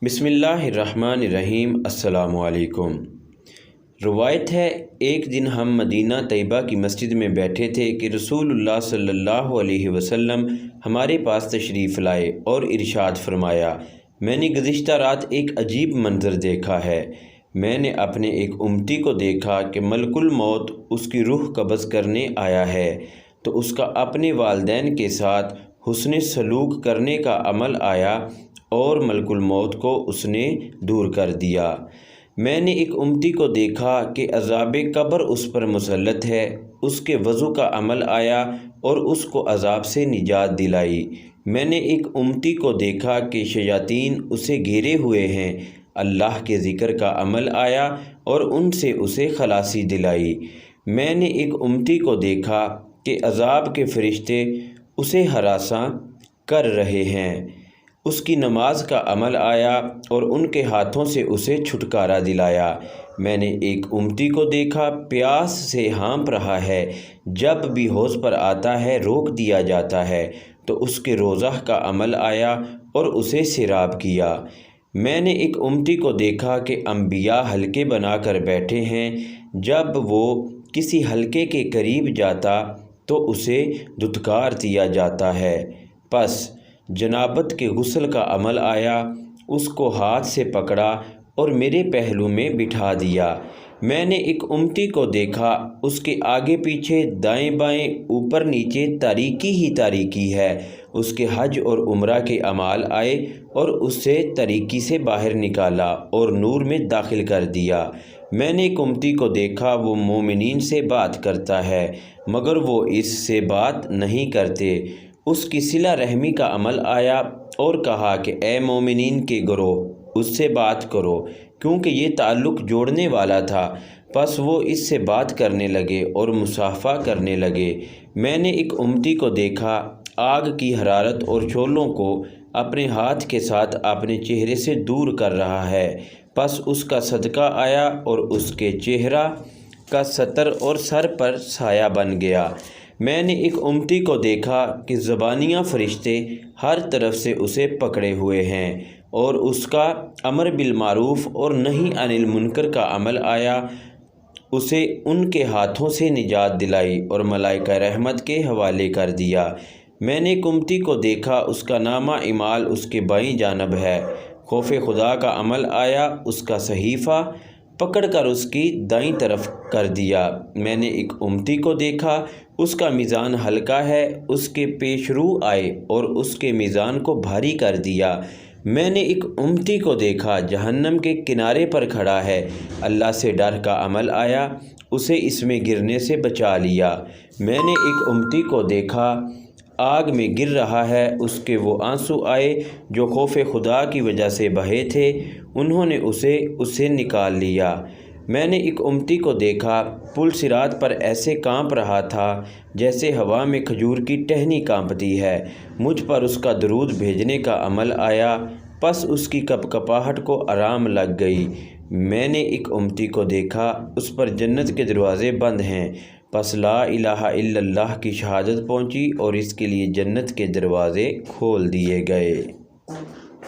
بسم اللہ الرحمن الرحیم۔ السلام علیکم۔ روایت ہے ایک دن ہم مدینہ طیبہ کی مسجد میں بیٹھے تھے کہ رسول اللہ صلی اللہ علیہ وسلم ہمارے پاس تشریف لائے اور ارشاد فرمایا، میں نے گزشتہ رات ایک عجیب منظر دیکھا ہے۔ میں نے اپنے ایک امتی کو دیکھا کہ ملک الموت اس کی روح قبض کرنے آیا ہے تو اس کا اپنے والدین کے ساتھ حسن سلوک کرنے کا عمل آیا اور ملک الموت کو اس نے دور کر دیا۔ میں نے ایک امتی کو دیکھا کہ عذاب قبر اس پر مسلط ہے، اس کے وضو کا عمل آیا اور اس کو عذاب سے نجات دلائی۔ میں نے ایک امتی کو دیکھا کہ شیاطین اسے گھیرے ہوئے ہیں، اللہ کے ذکر کا عمل آیا اور ان سے اسے خلاصی دلائی۔ میں نے ایک امتی کو دیکھا کہ عذاب کے فرشتے اسے ہراساں کر رہے ہیں، اس کی نماز کا عمل آیا اور ان کے ہاتھوں سے اسے چھٹکارا دلایا۔ میں نے ایک امتی کو دیکھا پیاس سے ہانپ رہا ہے، جب بھی حوض پر آتا ہے روک دیا جاتا ہے تو اس کے روزہ کا عمل آیا اور اسے سیراب کیا۔ میں نے ایک امتی کو دیکھا کہ انبیاء حلقے بنا کر بیٹھے ہیں، جب وہ کسی حلقے کے قریب جاتا تو اسے دھتکار دیا جاتا ہے، پس جنابت کے غسل کا عمل آیا، اس کو ہاتھ سے پکڑا اور میرے پہلو میں بٹھا دیا۔ میں نے ایک امتی کو دیکھا، اس کے آگے پیچھے دائیں بائیں اوپر نیچے تاریکی ہی تاریکی ہے، اس کے حج اور عمرہ کے اعمال آئے اور اسے تاریکی سے باہر نکالا اور نور میں داخل کر دیا۔ میں نے ایک امتی کو دیکھا، وہ مومنین سے بات کرتا ہے مگر وہ اس سے بات نہیں کرتے، اس کی صلہ رحمی کا عمل آیا اور کہا کہ اے مومنین کے گروہ، اس سے بات کرو کیونکہ یہ تعلق جوڑنے والا تھا۔ پس وہ اس سے بات کرنے لگے اور مصافحہ کرنے لگے۔ میں نے ایک امتی کو دیکھا، آگ کی حرارت اور شعلوں کو اپنے ہاتھ کے ساتھ اپنے چہرے سے دور کر رہا ہے، پس اس کا صدقہ آیا اور اس کے چہرہ کا ستر اور سر پر سایہ بن گیا۔ میں نے ایک امتی کو دیکھا کہ زبانیہ فرشتے ہر طرف سے اسے پکڑے ہوئے ہیں اور اس کا امر بالمعروف اور نہی عن المنکر کا عمل آیا، اسے ان کے ہاتھوں سے نجات دلائی اور ملائکہ رحمت کے حوالے کر دیا۔ میں نے ایک امتی کو دیکھا، اس کا نامہ اعمال اس کے بائیں جانب ہے، خوف خدا کا عمل آیا، اس کا صحیفہ پکڑ کر اس کی دائیں طرف کر دیا۔ میں نے ایک امتی کو دیکھا، اس کا میزان ہلکا ہے، اس کے پیش رو آئے اور اس کے میزان کو بھاری کر دیا۔ میں نے ایک امتی کو دیکھا، جہنم کے کنارے پر کھڑا ہے، اللہ سے ڈر کا عمل آیا، اسے اس میں گرنے سے بچا لیا۔ میں نے ایک امتی کو دیکھا، آگ میں گر رہا ہے، اس کے وہ آنسو آئے جو خوف خدا کی وجہ سے بہے تھے، انہوں نے اسے نکال لیا۔ میں نے ایک امتی کو دیکھا، پل صراط پر ایسے کانپ رہا تھا جیسے ہوا میں کھجور کی ٹہنی کانپتی ہے، مجھ پر اس کا درود بھیجنے کا عمل آیا، پس اس کی کپکپاہٹ کو آرام لگ گئی۔ میں نے ایک امتی کو دیکھا، اس پر جنت کے دروازے بند ہیں، پس لا الہ الا اللہ کی شہادت پہنچی اور اس کے لیے جنت کے دروازے کھول دیے گئے۔